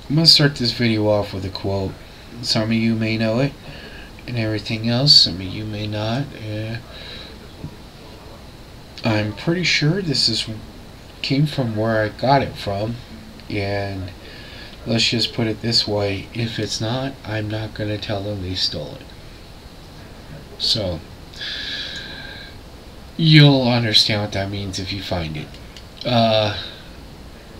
I'm going to start this video off with a quote. Some of you may know it and everything else. Some of you may not. I'm pretty sure this is came from where I got it from. And let's just put it this way. If it's not, I'm not going to tell them they stole it. So, you'll understand what that means if you find it.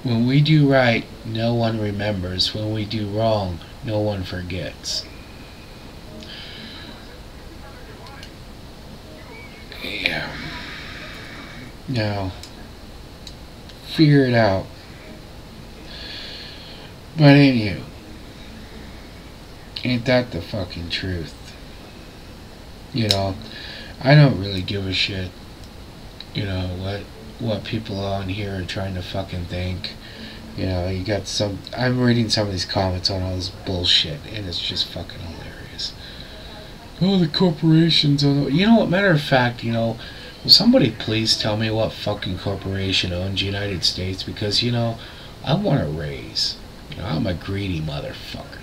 When we do right, no one remembers. When we do wrong, no one forgets. Yeah. Now, figure it out. But anywho, ain't that the fucking truth? You know, I don't really give a shit. You know what people on here are trying to fucking think. You know, you got some. I'm reading some of these comments on all this bullshit, and it's just fucking hilarious. Oh, the corporations. Oh, you know what? Matter of fact, you know, will somebody please tell me what fucking corporation owns the United States? Because you know, I want a raise. You know, I'm a greedy motherfucker.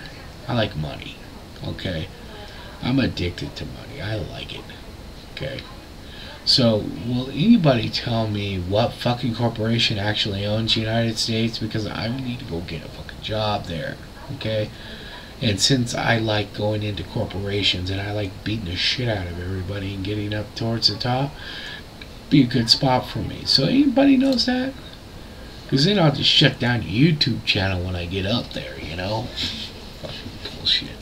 I like money. Okay, I'm addicted to money. I like it. Okay. So, will anybody tell me what fucking corporation actually owns the United States? Because I need to go get a fucking job there, okay? And since I like going into corporations and I like beating the shit out of everybody and getting up towards the top, be a good spot for me. So, anybody knows that? Because then I'll just shut down your YouTube channel when I get up there, you know? Fucking bullshit.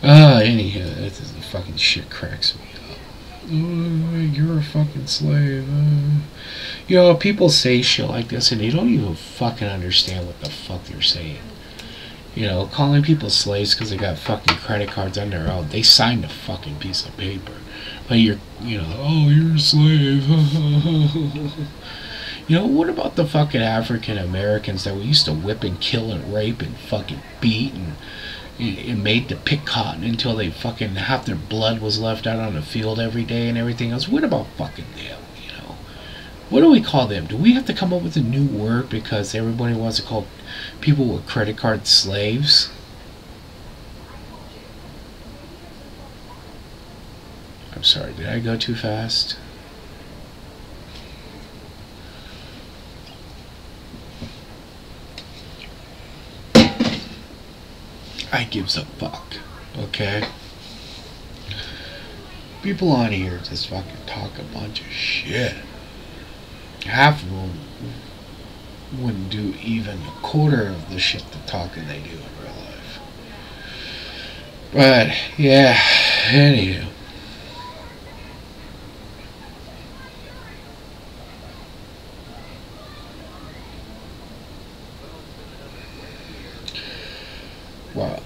Anyhow, this is the fucking shit cracks me. You're a fucking slave. You know, people say shit like this and they don't even fucking understand what the fuck they're saying. You know, calling people slaves because they got fucking credit cards on their own. They signed a fucking piece of paper. But you're a slave. You know, what about the fucking African Americans that we used to whip and kill and rape and fucking beat and made to pick cotton until they fucking half their blood was left out on the field every day and everything else? What about fucking them? You know, what do we call them? Do we have to come up with a new word because everybody wants to call people with credit cards slaves? I'm sorry, did I go too fast? I gives a fuck, okay? People on here just fucking talk a bunch of shit. Half of them wouldn't do even a quarter of the shit the talking they do in real life. But, yeah, anywho. Well,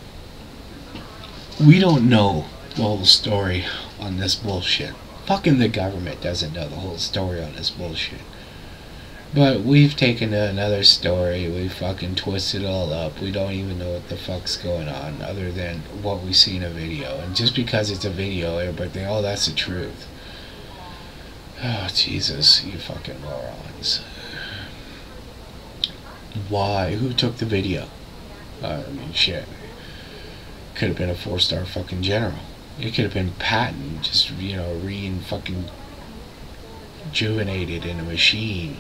we don't know the whole story on this bullshit. Fucking the government doesn't know the whole story on this bullshit. But we've taken another story, we fucking twisted it all up. We don't even know what the fuck's going on other than what we see in a video. And just because it's a video, everybody think, oh, that's the truth. Oh, Jesus, you fucking morons. Why? Who took the video? I mean, shit. Could have been a 4-star fucking general. It could have been Patton, just, you know, fucking rejuvenated in a machine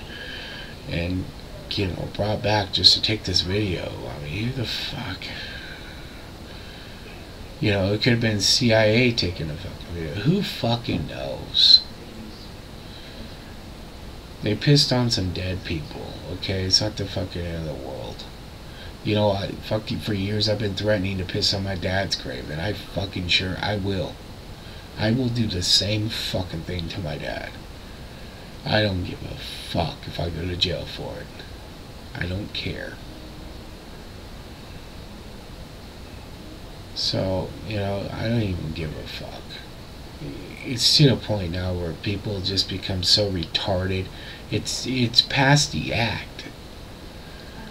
and, you know, brought back just to take this video. I mean, who the fuck? You know, it could have been CIA taking the fucking video. Who fucking knows? They pissed on some dead people, okay? It's not the fucking end of the world. You know, for years I've been threatening to piss on my dad's grave, and I fucking sure I will. I will do the same fucking thing to my dad. I don't give a fuck if I go to jail for it. I don't care. So, you know, I don't even give a fuck. It's to the point now where people just become so retarded. It's past the act.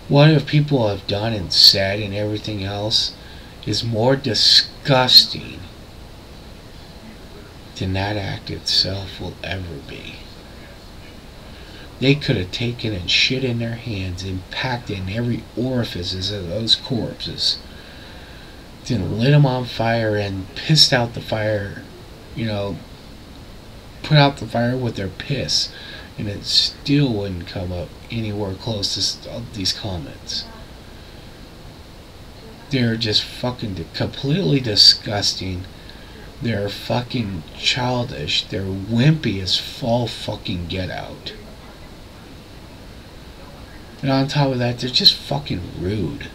What if people have done and said and everything else is more disgusting than that act itself will ever be. They could have taken and shit in their hands and packed in every orifices of those corpses. Then lit them on fire and pissed out the fire, you know, put out the fire with their piss, and it still wouldn't come up anywhere close to these comments. They're just fucking completely disgusting. They're fucking childish. They're wimpy as fall fucking get out. And on top of that, they're just fucking rude.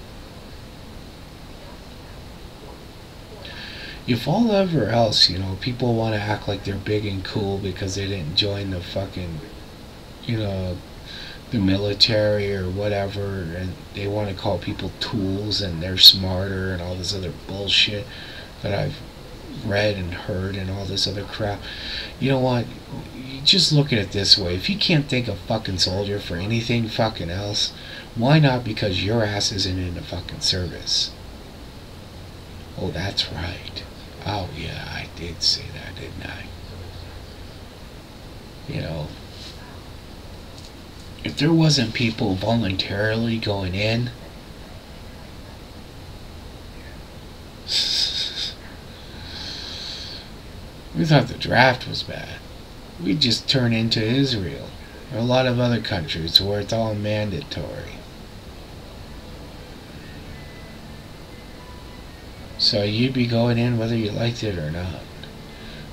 If all ever else, you know, people want to act like they're big and cool because they didn't join the fucking, you know, the military or whatever, and they want to call people tools and they're smarter and all this other bullshit that I've read and heard and all this other crap. You know what? You just look at it this way. If you can't thank a fucking soldier for anything fucking else, why not because your ass isn't in the fucking service? Oh, that's right. Oh, yeah, I did say that, didn't I? You know, if there wasn't people voluntarily going in, we thought the draft was bad. We'd just turn into Israel or a lot of other countries where it's all mandatory. So you'd be going in whether you liked it or not.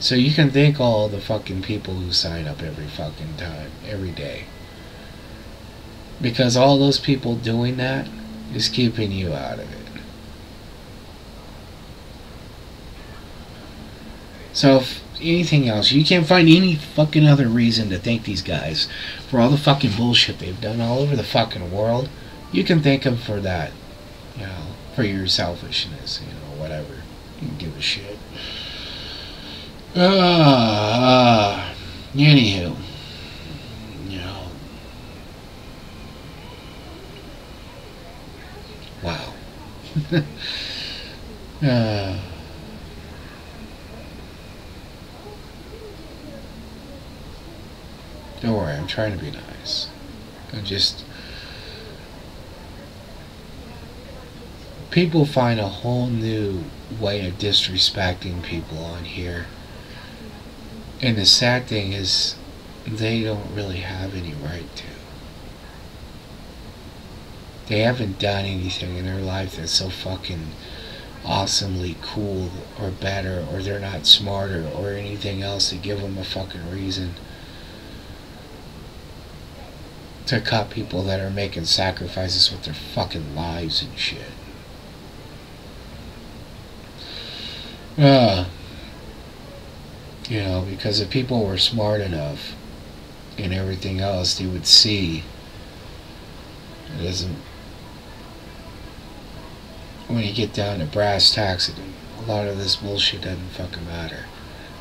So you can thank all the fucking people who sign up every fucking time, every day. Because all those people doing that is keeping you out of it. So if anything else, you can't find any fucking other reason to thank these guys for all the fucking bullshit they've done all over the fucking world. You can thank them for that, you know, for your selfishness, you know, whatever. You can give a shit. Anywho, you know, wow. Don't worry, I'm trying to be nice. People find a whole new way of disrespecting people on here. And the sad thing is, they don't really have any right to. They haven't done anything in their life that's so fucking awesomely cool or better, or they're not smarter or anything else to give them a fucking reason to cut people that are making sacrifices with their fucking lives and shit. You know, because if people were smart enough and everything else, they would see it doesn't. When you get down to brass tacks, a lot of this bullshit doesn't fucking matter.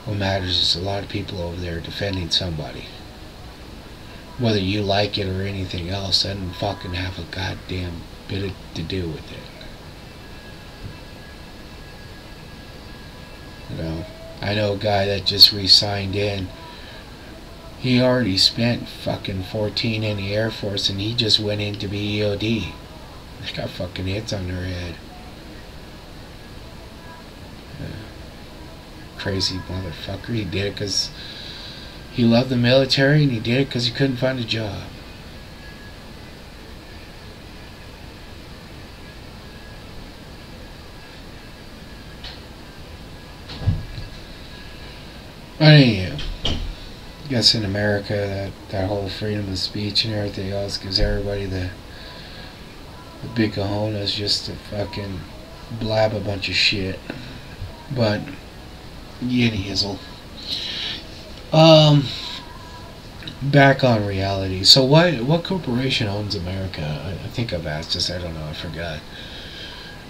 What matters is a lot of people over there defending somebody. Whether you like it or anything else doesn't fucking have a goddamn bit to do with it. You know, I know a guy that just re-signed in. He already spent fucking 14 in the Air Force and he just went in to be EOD. They got fucking hits on their head. Crazy motherfucker. He did it because he loved the military, and he did it because he couldn't find a job. But anyway, I guess in America, that whole freedom of speech and everything else gives everybody the big cojones just to fucking blab a bunch of shit. But yinny hizzle. Back on reality. So what corporation owns America? I think I've asked this. I don't know. I forgot.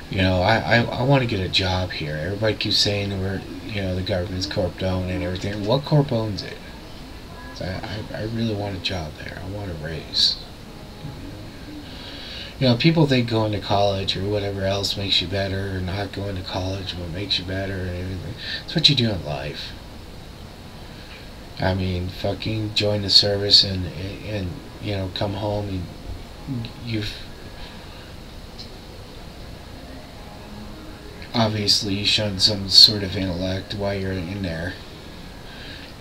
You know, I want to get a job here. Everybody keeps saying the government's corp owned and everything. What corp owns it? I really want a job there. I want a raise. You know, people think going to college or whatever else makes you better, or not going to college what makes you better and everything. It's what you do in life. I mean, fucking join the service and come home and you've obviously shown some sort of intellect while you're in there.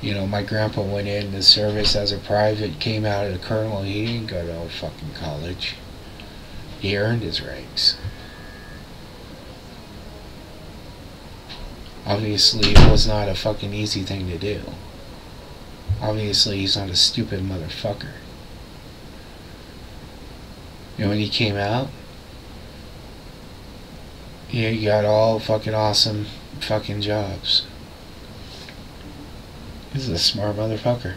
My grandpa went in the service as a private, came out as a colonel. He didn't go to fucking college. He earned his ranks. Obviously, it was not a fucking easy thing to do. Obviously, he's not a stupid motherfucker. When he came out, he got all fucking awesome fucking jobs. This is a smart motherfucker.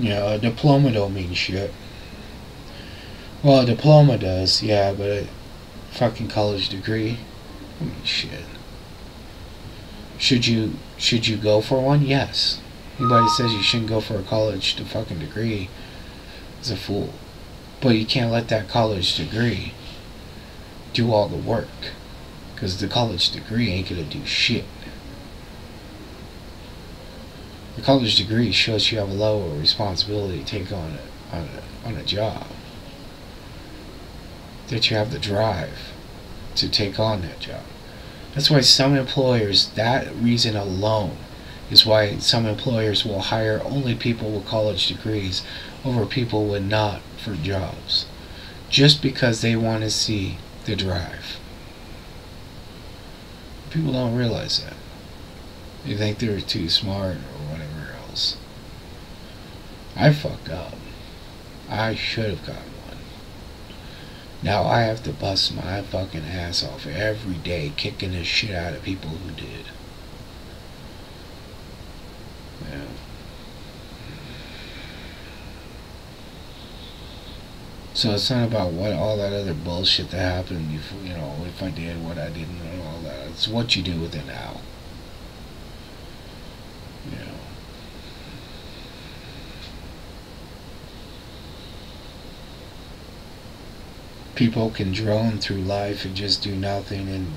A diploma don't mean shit. Well, a diploma does, yeah, but a fucking college degree, I mean, shit. Should you go for one? Yes. Anybody says you shouldn't go for a college to fucking degree is a fool. But you can't let that college degree do all the work, because the college degree ain't gonna do shit. The college degree shows you have a level of responsibility to take on a job. That you have the drive to take on that job. That's why some employers, that reason alone, is why some employers will hire only people with college degrees over people with not for jobs. Just because they want to see the drive. People don't realize that. They think they're too smart or whatever else. I fucked up. I should have gotten one. Now I have to bust my fucking ass off every day kicking the shit out of people who did. Yeah. So it's not about what all that other bullshit that happened before, if I did what I didn't and all that. It's what you do with it now. People can drone through life and just do nothing and,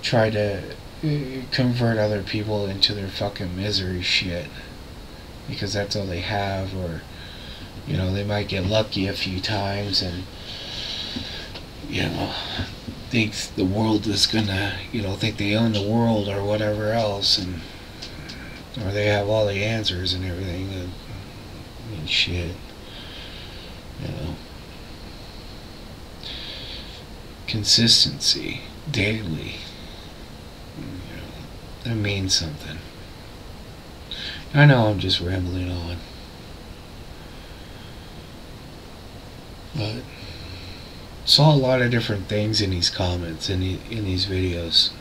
try to convert other people into their fucking misery shit. Because that's all they have, or, they might get lucky a few times and, thinks the world is gonna, think they own the world or whatever else, or they have all the answers and everything. Shit. Consistency, daily. That means something. I know I'm just rambling on. But saw a lot of different things in these comments, in these videos.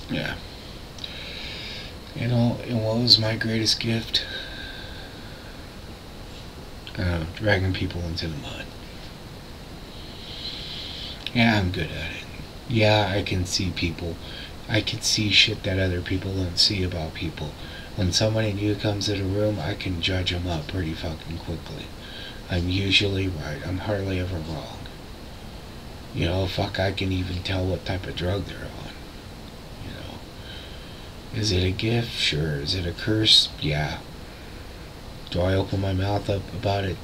Yeah. And what was my greatest gift? Dragging people into the mud. Yeah, I'm good at it. Yeah, I can see people. I can see shit that other people don't see about people. When somebody new comes in a room, I can judge them up pretty fucking quickly. I'm usually right. I'm hardly ever wrong. I can even tell what type of drug they're on. Is it a gift? Sure. Is it a curse? Yeah. Do I open my mouth up about it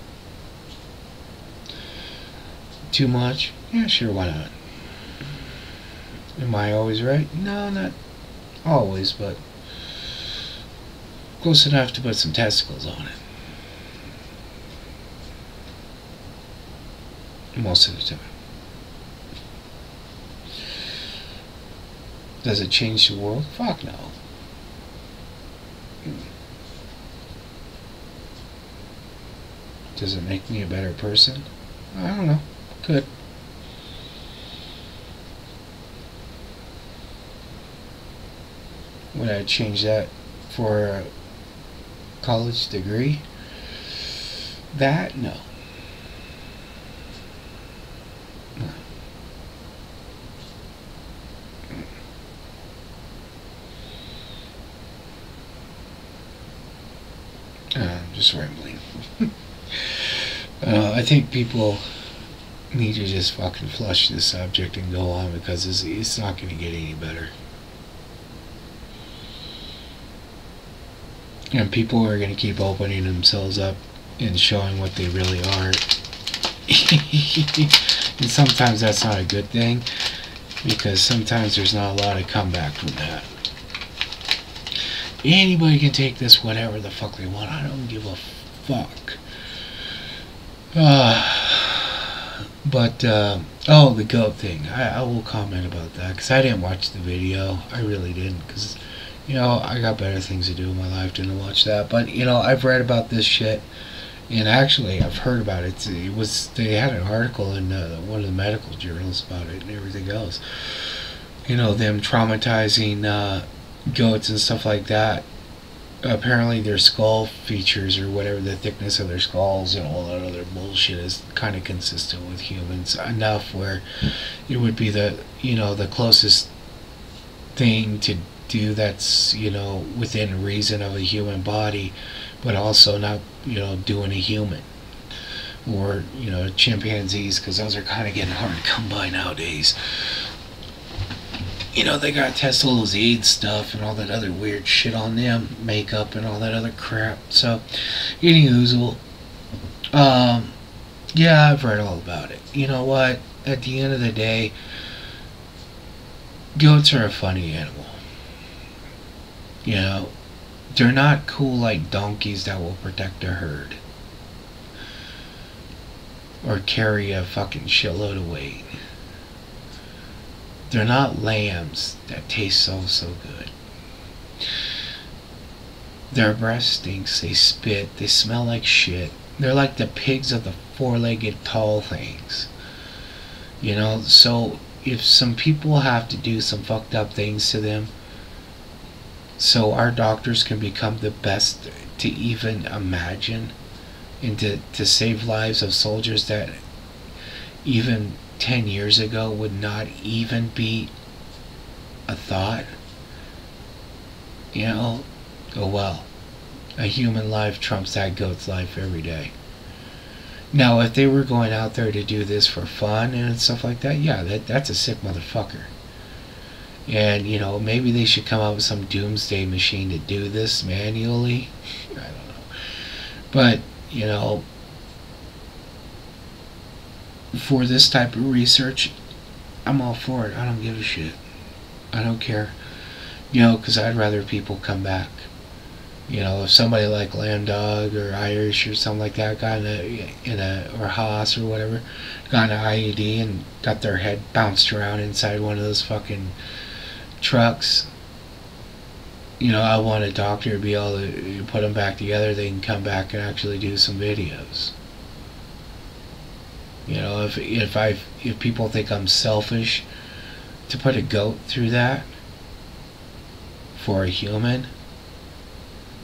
too much? Yeah, sure, why not? Am I always right? No, not always, but close enough to put some testicles on it. Most of the time. Does it change the world? Fuck no. Does it make me a better person? I don't know. Could. Would I change that for a college degree? That? No. I'm just rambling. I think people need to just fucking flush this subject and go on, because it's not going to get any better. And people are going to keep opening themselves up and showing what they really are. And sometimes that's not a good thing, because sometimes there's not a lot of comeback from that. Anybody can take this whatever the fuck they want. I don't give a fuck. Oh, the goat thing. I will comment about that, because I didn't watch the video. I really didn't, because, you know, I got better things to do in my life than to watch that. But, you know, I've read about this shit, and actually I've heard about it. They had an article in one of the medical journals about it and everything else. You know, them traumatizing goats and stuff like that. Apparently their skull features, or whatever, the thickness of their skulls and all that other bullshit, is kind of consistent with humans enough where it would be the closest thing to do that's, you know, within reason of a human body, but also not, you know, doing a human. Or, you know, chimpanzees, because those are kind of getting hard to come by nowadays. You know, they got Tesla's disease stuff and all that other weird shit on them, makeup and all that other crap. So, anywho, yeah, I've read all about it. You know what? At the end of the day, goats are a funny animal. You know, they're not cool like donkeys that will protect a herd or carry a fucking shitload of weight. They're not lambs that taste so good. Their breath stinks, they spit, they smell like shit. They're like the pigs of the four-legged tall things. You know, so if some people have to do some fucked up things to them, so our doctors can become the best to even imagine, and to save lives of soldiers that even 10 years ago would not even be a thought, you know, oh well, a human life trumps that goat's life every day. Now, if they were going out there to do this for fun and stuff like that, yeah, that's a sick motherfucker. And, you know, maybe they should come up with some doomsday machine to do this manually. I don't know. But, you know, for this type of research, I'm all for it. I don't give a shit. I don't care. You know, because I'd rather people come back. You know, if somebody like Lamb Dog or Irish or something like that got or Haas or whatever, got an IED and got their head bounced around inside one of those fucking trucks, you know, I want a doctor to be able to put them back together. They can come back and actually do some videos. You know, if people think I'm selfish to put a goat through that for a human,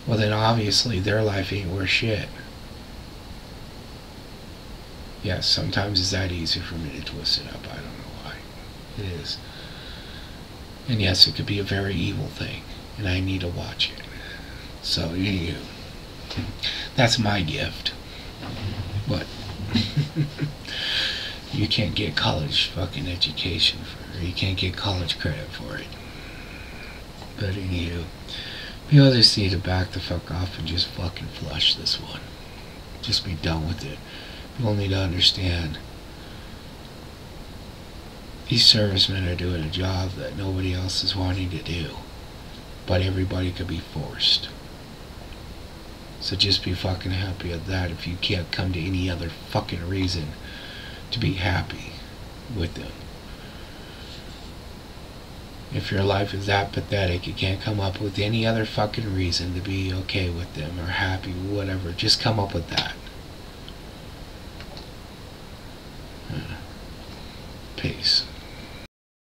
well then obviously their life ain't worth shit. Yes, sometimes it's that easy for me to twist it up. I don't know why. It is. And yes, it could be a very evil thing, and I need to watch it. So that's my gift. But you can't get college fucking education or you can't get college credit for it. But anywho, people just need to back the fuck off and just fucking flush this one. Just be done with it. People need to understand these servicemen are doing a job that nobody else is wanting to do, but everybody could be forced. So just be fucking happy at that if you can't come to any other fucking reason to be happy with them. If your life is that pathetic, you can't come up with any other fucking reason to be okay with them or happy, whatever. Just come up with that.